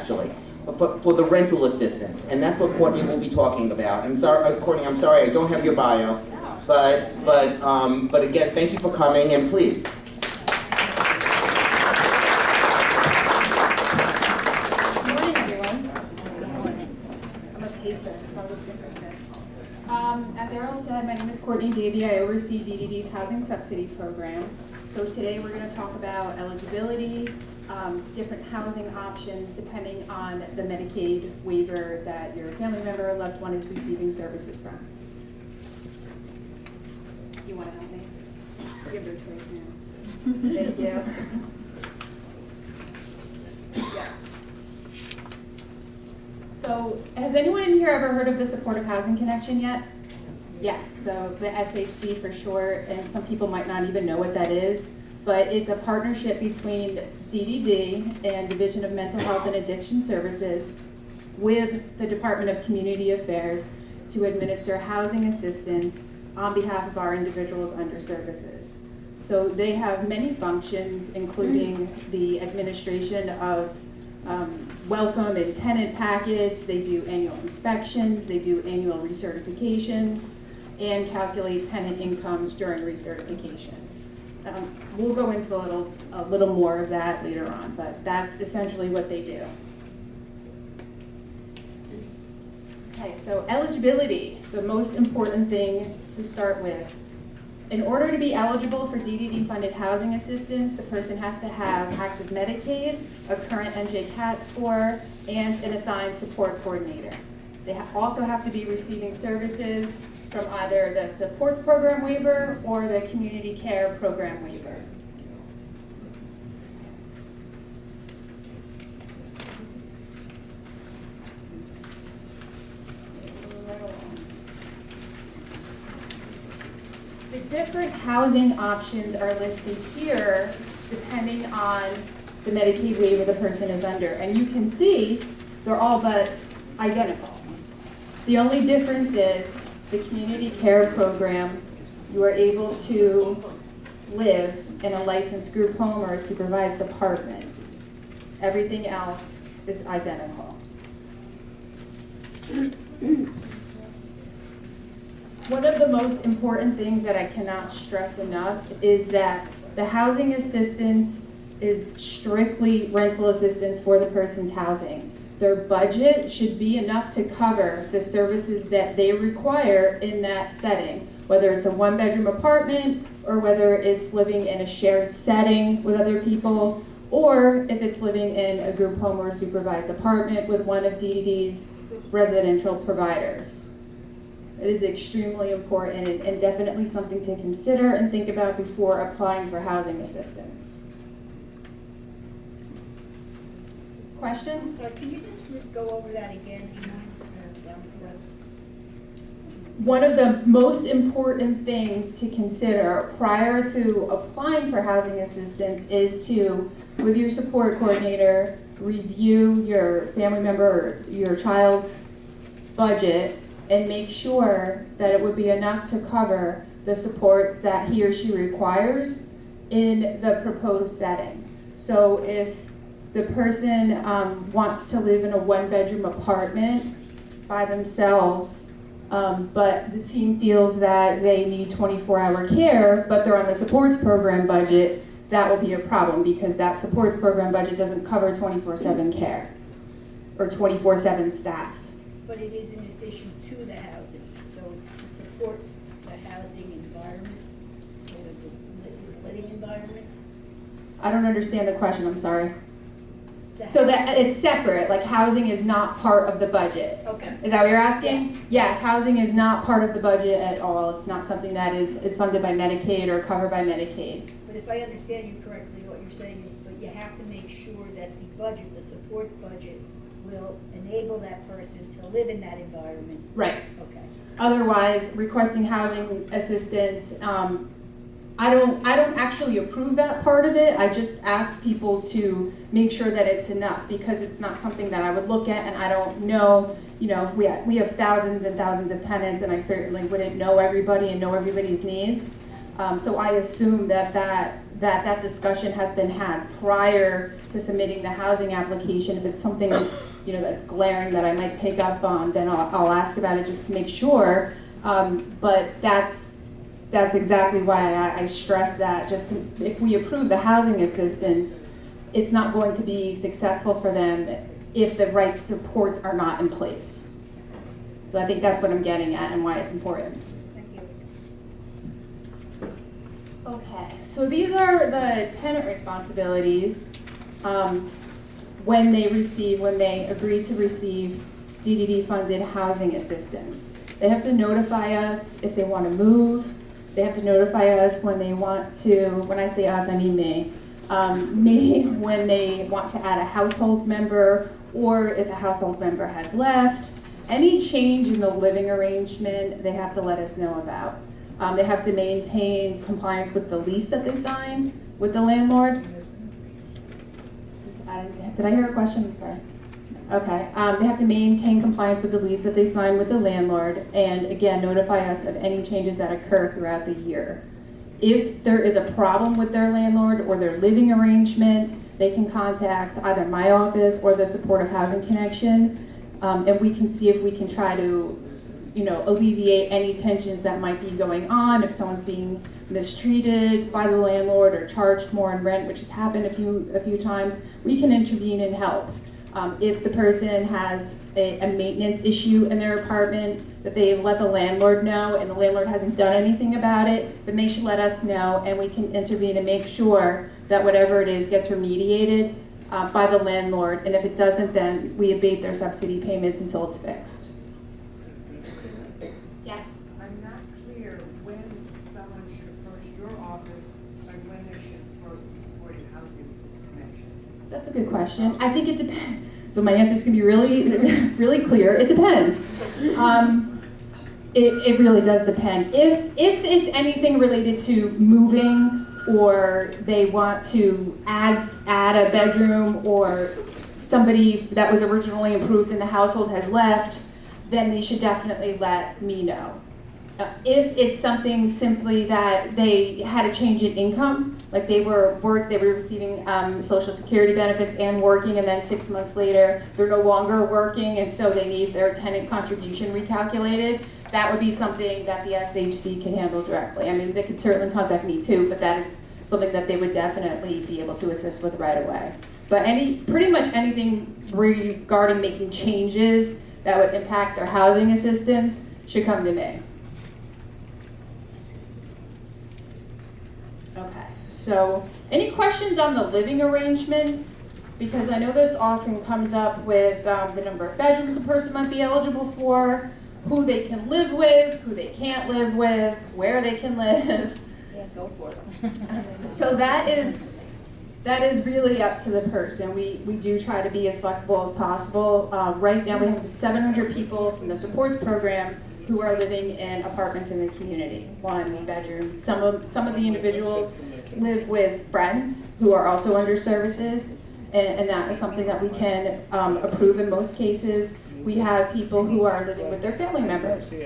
actually, for the rental assistance, and that's what Courtney will be talking about. I'm sorry, Courtney, I'm sorry, I don't have your bio, but again, thank you for coming, and please. Good morning, everyone. I'm a pacer, so I'm just going to this. As Errol said, my name is Courtney Davey. I oversee DDD's housing subsidy program. So today we're going to talk about eligibility, different housing options depending on the Medicaid waiver that your family member or loved one is receiving services from. Do you want to help me? You have your choice now. Thank you. Yeah. So has anyone in here ever heard of the Supportive Housing Connection yet? Yes, so the SHC for short, and some people might not even know what that is, but it's a partnership between DDD and Division of Mental Health and Addiction Services with the Department of Community Affairs to administer housing assistance on behalf of our individuals under services. So they have many functions, including the administration of welcome and tenant packets. They do annual inspections, they do annual recertifications, and calculate tenant incomes during recertification. We'll go into a little more of that later on, but that's essentially what they do. Okay, so eligibility, the most important thing to start with. In order to be eligible for DDD-funded housing assistance, the person has to have active Medicaid, a current NJCAT score, and an assigned support coordinator. They also have to be receiving services from either the supports program waiver or the community care program waiver. The different housing options are listed here depending on the Medicaid waiver the person is under. And you can see they're all but identical. The only difference is the community care program, you are able to live in a licensed group home or a supervised apartment. Everything else is identical. One of the most important things that I cannot stress enough is that the housing assistance is strictly rental assistance for the person's housing. Their budget should be enough to cover the services that they require in that setting, whether it's a one-bedroom apartment or whether it's living in a shared setting with other people, or if it's living in a group home or a supervised apartment with one of DDD's residential providers. It is extremely important and definitely something to consider and think about before applying for housing assistance. Question? So can you just go over that again? Do you mind? One of the most important things to consider prior to applying for housing assistance is to, with your support coordinator, review your family member or your child's budget and make sure that it would be enough to cover the supports that he or she requires in the proposed setting. So if the person wants to live in a one-bedroom apartment by themselves, but the team feels that they need 24-hour care, but they're on the supports program budget, that will be a problem because that supports program budget doesn't cover 24/7 care or 24/7 staff. But it is in addition to the housing, so it's to support the housing environment, or the living environment. I don't understand the question, I'm sorry. So that it's separate, like housing is not part of the budget. Okay. Is that what you're asking? Yes, housing is not part of the budget at all. It's not something that is funded by Medicaid or covered by Medicaid. But if I understand you correctly, what you're saying is, but you have to make sure that the budget, the supports budget, will enable that person to live in that environment. Right. Okay. Otherwise, requesting housing assistance, I don't actually approve that part of it. I just ask people to make sure that it's enough because it's not something that I would look at and I don't know, you know, we have thousands and thousands of tenants and I certainly wouldn't know everybody and know everybody's needs. So I assume that that that discussion has been had prior to submitting the housing application. If it's something, that's glaring that I might pick up on, then I'll ask about it just to make sure. But that's exactly why I stress that. If we approve the housing assistance, it's not going to be successful for them if the right supports are not in place. So I think that's what I'm getting at and why it's important. Thank you. Okay, so these are the tenant responsibilities when they agree to receive DDD funded housing assistance. They have to notify us if they want to move. They have to notify us when they want to, when I say us, I mean me, when they want to add a household member, or if a household member has left. Any change in the living arrangement, they have to let us know about. They have to maintain compliance with the lease that they sign with the landlord. Did I hear a question? I'm sorry. Okay. They have to maintain compliance with the lease that they sign with the landlord, and again, notify us of any changes that occur throughout the year. If there is a problem with their landlord or their living arrangement, they can contact either my office or the Supportive Housing Connection, and we can see if we can try to, alleviate any tensions that might be going on. If someone's being mistreated by the landlord or charged more in rent, which has happened a few times, we can intervene and help. If the person has a maintenance issue in their apartment that they've let the landlord know and the landlord hasn't done anything about it, then they should let us know and we can intervene and make sure that whatever it is gets remediated by the landlord. And if it doesn't, then we abate their subsidy payments until it's fixed. Yes? I'm not clear when someone should approach your office and when they should approach the Supportive Housing Connection. That's a good question. I think it depends. So my answer is going to be really, really clear. It depends. It really does depend. If it's anything related to moving, or they want to add a bedroom, or somebody that was originally approved in the household has left, then they should definitely let me know. If it's something simply that they had a change in income, like they were receiving Social Security benefits and working, and then 6 months later they're no longer working, and so they need their tenant contribution recalculated, that would be something that the SHC can handle directly. I mean, they could certainly contact me too, but that is something that they would definitely be able to assist with right away. But pretty much anything regarding making changes that would impact their housing assistance should come to me. Okay, so any questions on the living arrangements? Because I know this often comes up with the number of bedrooms a person might be eligible for, who they can live with, who they can't live with, where they can live. Yeah, go for it. So that is really up to the person. We do try to be as flexible as possible. Right now we have 700 people from the supports program who are living in apartments in the community, 1 bedroom. Some of the individuals live with friends who are also under services, and that is something that we can approve in most cases. We have people who are living with their family members.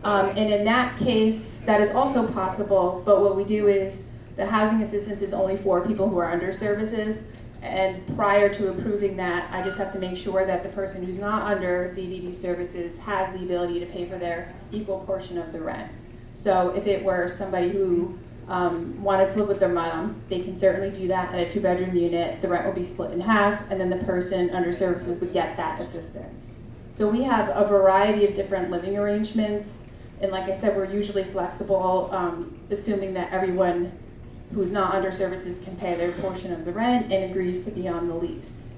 And in that case, that is also possible, but what we do is the housing assistance is only for people who are under services, and prior to approving that, I just have to make sure that the person who's not under DDD services has the ability to pay for their equal portion of the rent. So if it were somebody who wanted to live with their mom, they can certainly do that at a 2-bedroom unit. The rent will be split in half, and then the person under services would get that assistance. So we have a variety of different living arrangements, and like I said, we're usually flexible, assuming that everyone who's not under services can pay their portion of the rent and agrees to be on the lease.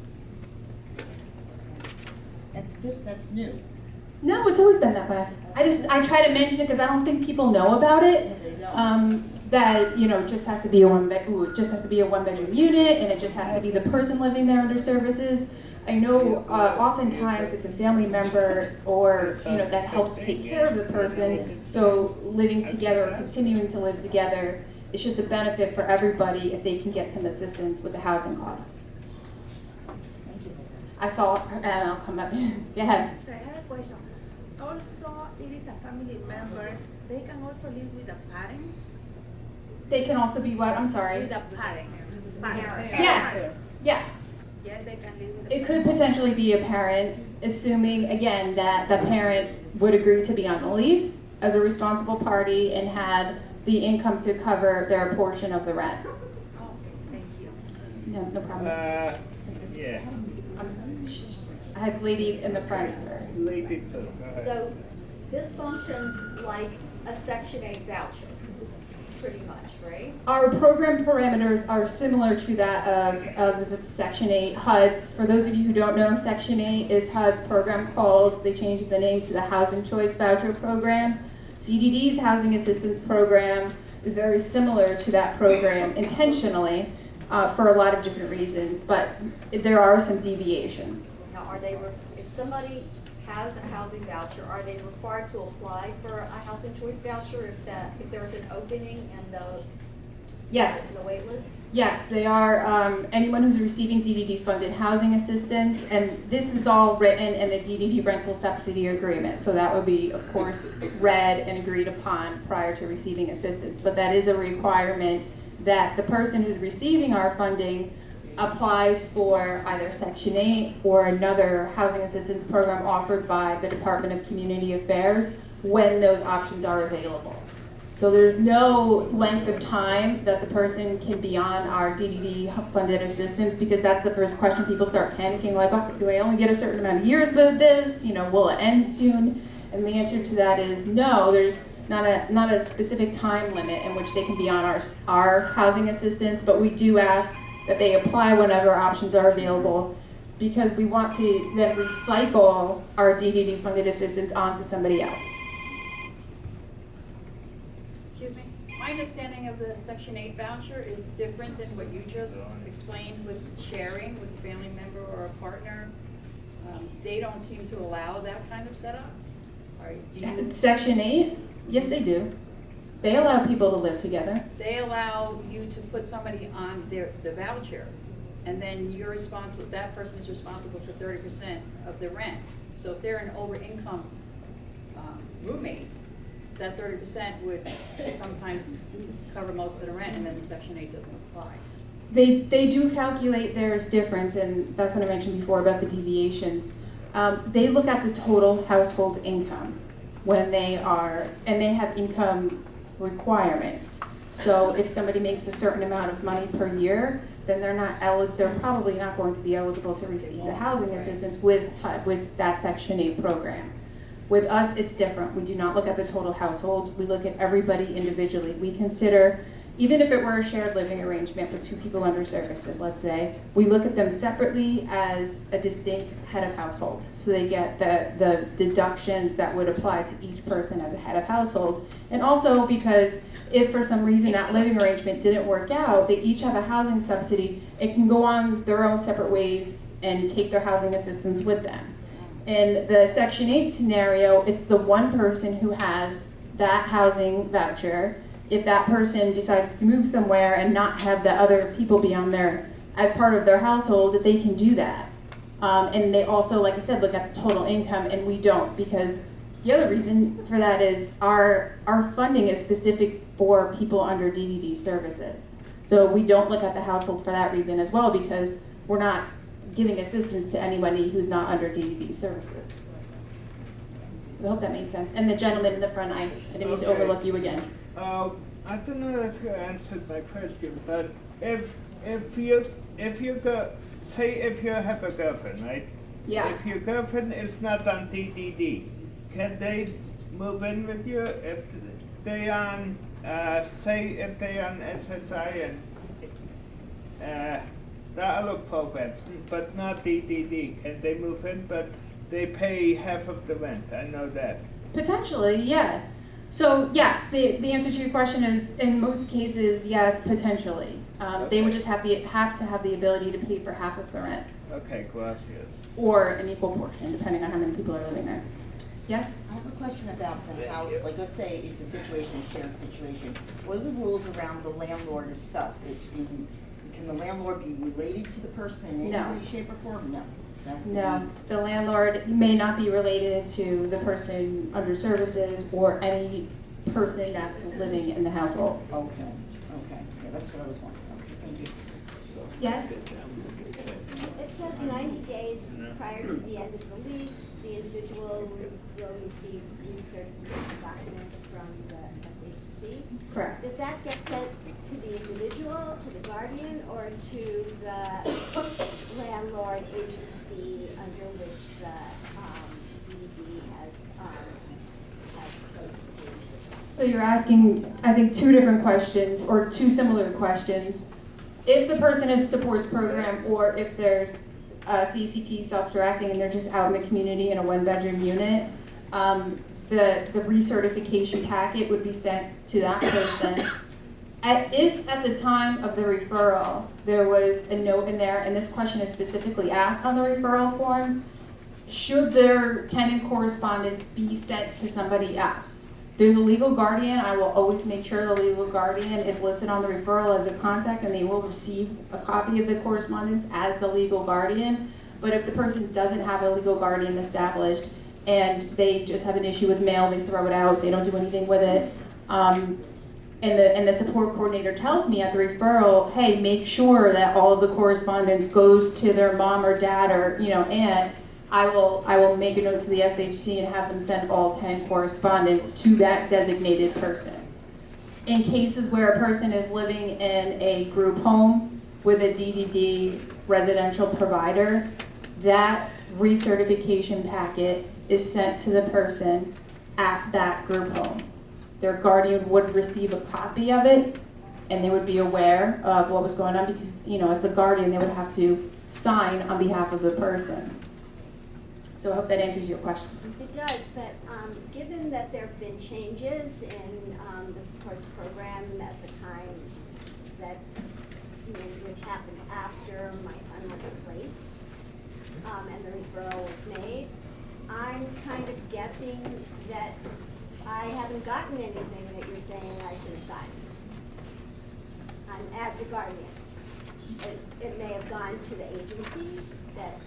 That's new. No, it's always been that way. I try to mention it because I don't think people know about it. That it just has to be a 1-bedroom unit, and it just has to be the person living there under services. I know oftentimes it's a family member or that helps take care of the person. So living together or continuing to live together, it's just a benefit for everybody if they can get some assistance with the housing costs. I saw, and I'll come up. Go ahead. So I have a question. Also, it is a family member. They can also live with a parent. They can also be what? I'm With sorry. the parent. Parent. Yes, yes. Yes, they can live with the It could potentially be a parent, assuming, again, that the parent would agree to be on the lease as a responsible party and had the income to cover their portion of the rent. Oh, thank you. No, no problem. Yeah, I had lady in the front first. lady too, go ahead. So this functions like a Section 8 voucher, pretty much, right? Our program parameters are similar to that of the Section 8 HUD's. For those of you who don't know, Section 8 is HUD's program called, they changed the name to the Housing Choice Voucher Program. DDD's Housing Assistance Program is very similar to that program intentionally for a lot of different reasons, but there are some deviations. Now, if somebody has a housing voucher, are they required to apply for a housing choice voucher if there's an opening in Yes. the wait list? Yes, they are anyone who's receiving DDD funded housing assistance, and this is all written in the DDD rental subsidy agreement. So that would be, of course, read and agreed upon prior to receiving assistance. But that is a requirement that the person who's receiving our funding applies for either Section 8 or another housing assistance program offered by the Department of Community Affairs when those options are available. So there's no length of time that the person can be on our DDD funded assistance, because that's the first question. People start panicking, like, oh, do I only get a certain amount of years with this? You know, will it end soon? And the answer to that is no, there's not a specific time limit in which they can be on our housing assistance, but we do ask that they apply whenever options are available, because we want to then recycle our DDD funded assistance onto somebody else. Excuse me, my understanding of the Section 8 voucher is different than what you just explained with sharing with a family member or a partner. They don't seem to allow that kind of setup. Do you, Section 8, yes they do. They allow people to live together. they allow you to put somebody on the voucher, and then you're responsible, that person is responsible for 30% of the rent. So if they're an over-income roommate, that 30% would sometimes cover most of the rent, and then the Section 8 doesn't apply. They do calculate theirs different, and that's what I mentioned before about the deviations. They look at the total household income when they are, and they have income requirements. So if somebody makes a certain amount of money per year, then they're probably not going to be eligible to receive the housing assistance with HUD, with that Section 8 program. With us, it's different. We do not look at the total household. We look at everybody individually. We consider, even if it were a shared living arrangement with two people under services, let's say, we look at them separately as a distinct head of household. So they get the deductions that would apply to each person as a head of household. And also because if for some reason that living arrangement didn't work out, they each have a housing subsidy. It can go on their own separate ways and take their housing assistance with them. In the Section 8 scenario, it's the one person who has that housing voucher. If that person decides to move somewhere and not have the other people be on there as part of their household, that they can do that. And they also, like I said, look at the total income, and we don't, because the other reason for that is our funding is specific for people under DDD services. So we don't look at the household for that reason as well, because we're not giving assistance to anybody who's not under DDD services. I hope that made sense. And the gentleman in the front, I didn't mean to overlook you again. I don't know if you answered my question, but if you go, say if you have a girlfriend, right? Yeah. If your girlfriend is not on DDD, can they move in with you if they on, say if they on SSI and the other programs, but not DDD? Can they move in, but they pay half of the rent? I know that. Potentially, yeah. So yes, the answer to your question is in most cases, yes, potentially. They would just have to have the ability to pay for half of the rent, Okay, gracias. or an equal portion, depending on how many people are living there. Yes? I have a question about the house, like let's say it's a situation, a shared situation. What are the rules around the landlord itself? Can the landlord be related to the person in No. any way, shape, or form? No. That's the- No, the landlord may not be related to the person under services or any person that's living in the household. Okay, okay. Okay, that's what I was wondering. Okay, thank you. Yes? It says 90 days prior to the end of the lease, the individual will receive recertification documents from the SHC. Correct. Does that get sent to the individual, to the guardian, or to the landlord agency under which the DD has placed the interest? So you're asking, I think, two different questions, or two similar questions. If the person is a supports program, or if there's a CCP self-directing and they're just out in the community in a one-bedroom unit, the recertification packet would be sent to that person. If at the time of the referral, there was a note in there, and this question is specifically asked on the referral form, should their tenant correspondence be sent to somebody else? There's a legal guardian. I will always make sure the legal guardian is listed on the referral as a contact, and they will receive a copy of the correspondence as the legal guardian. But if the person doesn't have a legal guardian established and they just have an issue with mail, they throw it out, they don't do anything with it, and the support coordinator tells me at the referral, hey, make sure that all of the correspondence goes to their mom or dad or aunt, I will make a note to the SHC and have them send all tenant correspondence to that designated person. In cases where a person is living in a group home with a DDD residential provider, that recertification packet is sent to the person at that group home. Their guardian would receive a copy of it, and they would be aware of what was going on because, as the guardian, they would have to sign on behalf of the person. So I hope that answers your question. It does, but given that there have been changes in the supports program at the time that, which happened after my son was placed, and the referral was made, I'm kind of guessing that I haven't gotten anything that you're saying I should have gotten. As the guardian. It may have gone to the agency that